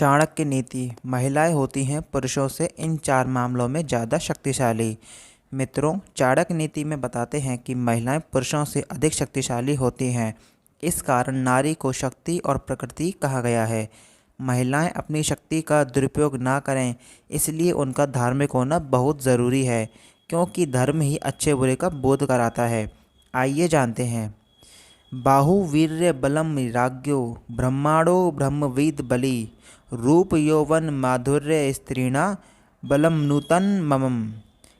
चाणक्य नीति। महिलाएं होती हैं पुरुषों से इन 4 मामलों में ज़्यादा शक्तिशाली। मित्रों, चाणक्य नीति में बताते हैं कि महिलाएं पुरुषों से अधिक शक्तिशाली होती हैं। इस कारण नारी को शक्ति और प्रकृति कहा गया है। महिलाएं अपनी शक्ति का दुरुपयोग ना करें, इसलिए उनका धार्मिक होना बहुत ज़रूरी है, क्योंकि धर्म ही अच्छे बुरे का बोध कराता है। आइए जानते हैं। बाहुवीर्य बलम राज्ञो ब्रह्माणो ब्रह्मविद बली रूप यौवन माधुर्य स्त्रीणा बलम नूतन ममम।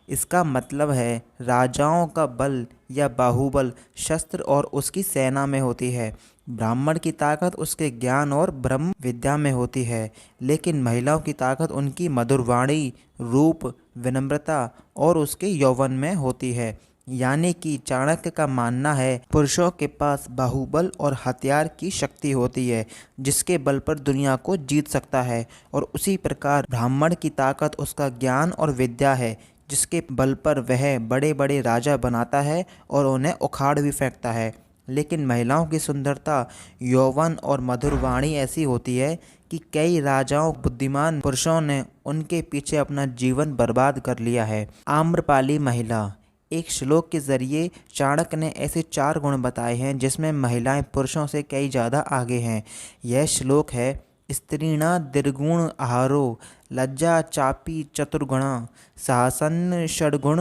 इसका मतलब है राजाओं का बल या बाहुबल शस्त्र और उसकी सेना में होती है। ब्राह्मण की ताकत उसके ज्ञान और ब्रह्म विद्या में होती है, लेकिन महिलाओं की ताकत उनकी मधुर वाणी, रूप, विनम्रता और उसके यौवन में होती है। यानी कि चाणक्य का मानना है पुरुषों के पास बाहुबल और हथियार की शक्ति होती है, जिसके बल पर दुनिया को जीत सकता है, और उसी प्रकार ब्राह्मण की ताकत उसका ज्ञान और विद्या है, जिसके बल पर वह बड़े बड़े राजा बनाता है और उन्हें उखाड़ भी फेंकता है। लेकिन महिलाओं की सुंदरता, यौवन और मधुर वाणी ऐसी होती है कि कई राजाओं बुद्धिमान पुरुषों ने उनके पीछे अपना जीवन बर्बाद कर लिया है। आम्रपाली महिला। एक श्लोक के जरिए चाणक्य ने ऐसे 4 गुण बताए हैं जिसमें महिलाएं पुरुषों से कई ज़्यादा आगे हैं। यह श्लोक है, स्त्रीणा निर्गुण आहारो लज्जा चापी चतुर्गुणा साहसन षड्गुण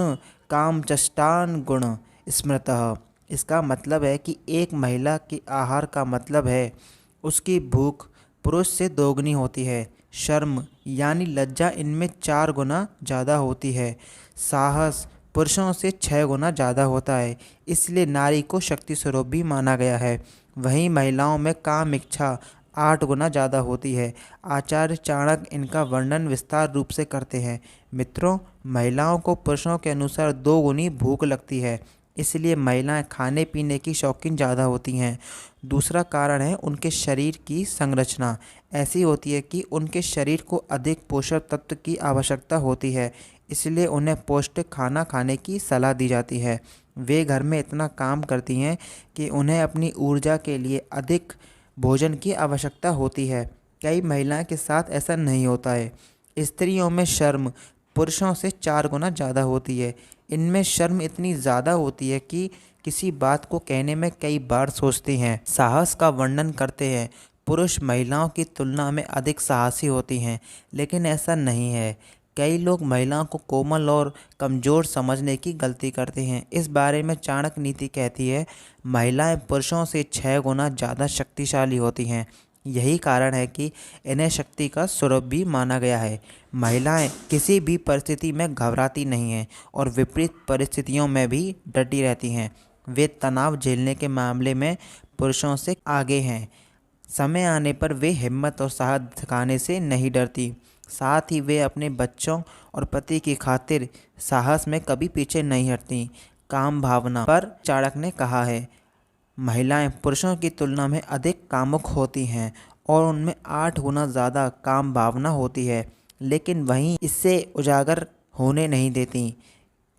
काम चष्टान गुण स्मृतः। इसका मतलब है कि एक महिला के आहार का मतलब है उसकी भूख पुरुष से दोगुनी होती है। शर्म यानी लज्जा इनमें 4 गुना ज़्यादा होती है। साहस पुरुषों से 6 गुना ज़्यादा होता है, इसलिए नारी को शक्ति स्वरूप भी माना गया है। वहीं महिलाओं में काम इच्छा 8 गुना ज़्यादा होती है। आचार्य चाणक्य इनका वर्णन विस्तार रूप से करते हैं। मित्रों, महिलाओं को पुरुषों के अनुसार 2 गुनी भूख लगती है, इसलिए महिलाएं खाने पीने की शौकीन ज़्यादा होती हैं। दूसरा कारण है उनके शरीर की संरचना ऐसी होती है कि उनके शरीर को अधिक पोषक तत्व की आवश्यकता होती है, इसलिए उन्हें पौष्टिक खाना खाने की सलाह दी जाती है। वे घर में इतना काम करती हैं कि उन्हें अपनी ऊर्जा के लिए अधिक भोजन की आवश्यकता होती है। कई महिलाओं के साथ ऐसा नहीं होता है। स्त्रियों में शर्म पुरुषों से 4 गुना ज़्यादा होती है। इनमें शर्म इतनी ज़्यादा होती है कि किसी बात को कहने में कई बार सोचती हैं। साहस का वर्णन करते हैं। पुरुष महिलाओं की तुलना में अधिक साहसी होती हैं, लेकिन ऐसा नहीं है। कई लोग महिलाओं को कोमल और कमज़ोर समझने की गलती करते हैं। इस बारे में चाणक्य नीति कहती है, महिलाएं पुरुषों से 6 गुना ज़्यादा शक्तिशाली होती हैं। यही कारण है कि इन्हें शक्ति का स्वरूप भी माना गया है। महिलाएं किसी भी परिस्थिति में घबराती नहीं हैं और विपरीत परिस्थितियों में भी डटी रहती हैं। वे तनाव झेलने के मामले में पुरुषों से आगे हैं। समय आने पर वे हिम्मत और साहस दिखाने से नहीं डरती। साथ ही वे अपने बच्चों और पति की खातिर साहस में कभी पीछे नहीं हटती। काम भावना पर चाणक्य ने कहा है, महिलाएं पुरुषों की तुलना में अधिक कामुक होती हैं और उनमें 8 गुना ज़्यादा काम भावना होती है, लेकिन वहीं इससे उजागर होने नहीं देती,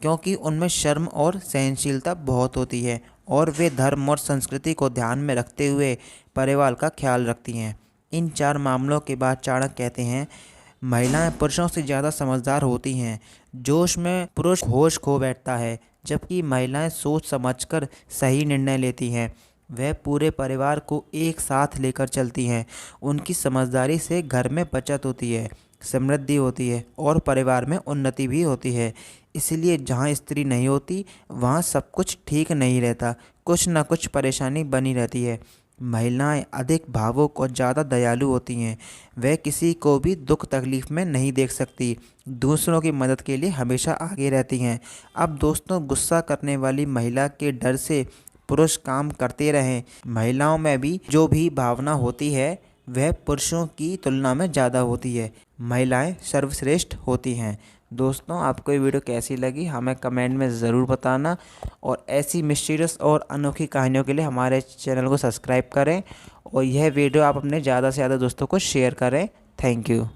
क्योंकि उनमें शर्म और सहनशीलता बहुत होती है और वे धर्म और संस्कृति को ध्यान में रखते हुए परिवार का ख्याल रखती हैं। इन 4 मामलों के बाद चाणक्य कहते हैं, महिलाएं पुरुषों से ज़्यादा समझदार होती हैं। जोश में पुरुष होश खो बैठता है, जबकि महिलाएं सोच समझकर सही निर्णय लेती हैं। वह पूरे परिवार को एक साथ लेकर चलती हैं। उनकी समझदारी से घर में बचत होती है, समृद्धि होती है और परिवार में उन्नति भी होती है। इसलिए जहाँ स्त्री नहीं होती वहाँ सब कुछ ठीक नहीं रहता, कुछ न कुछ परेशानी बनी रहती है। महिलाएं अधिक भावुक और ज़्यादा दयालु होती हैं। वह किसी को भी दुख तकलीफ में नहीं देख सकती, दूसरों की मदद के लिए हमेशा आगे रहती हैं। अब दोस्तों, गुस्सा करने वाली महिला के डर से पुरुष काम करते रहें। महिलाओं में भी जो भी भावना होती है वह पुरुषों की तुलना में ज़्यादा होती है। महिलाएं सर्वश्रेष्ठ होती हैं। दोस्तों, आपको ये वीडियो कैसी लगी हमें कमेंट में ज़रूर बताना, और ऐसी मिस्टीरियस और अनोखी कहानियों के लिए हमारे चैनल को सब्सक्राइब करें, और यह वीडियो आप अपने ज़्यादा से ज़्यादा दोस्तों को शेयर करें। Thank you.